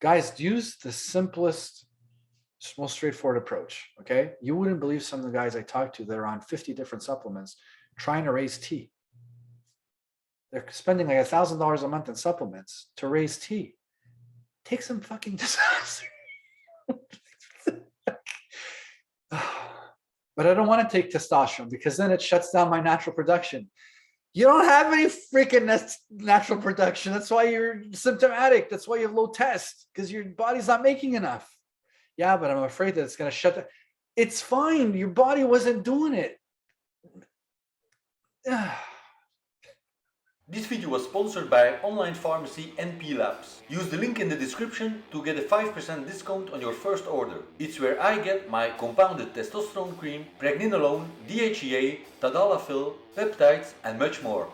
Guys, use the simplest, most straightforward approach, okay? You wouldn't believe some of the guys I talk to that are on 50 different supplements trying to raise T. They're spending like $1,000 a month in supplements to raise T. Take some fucking testosterone. But I don't want to take testosterone because then it shuts down my natural production. You don't have any freaking natural production. That's why you're symptomatic. That's why you have low test, because your body's not making enough. Yeah, but I'm afraid that it's going to shut down. It's fine. Your body wasn't doing it. This video was sponsored by online pharmacy NP Labs. Use the link in the description to get a 5% discount on your first order. It's where I get my compounded testosterone cream, pregnenolone, DHEA, tadalafil, peptides and much more.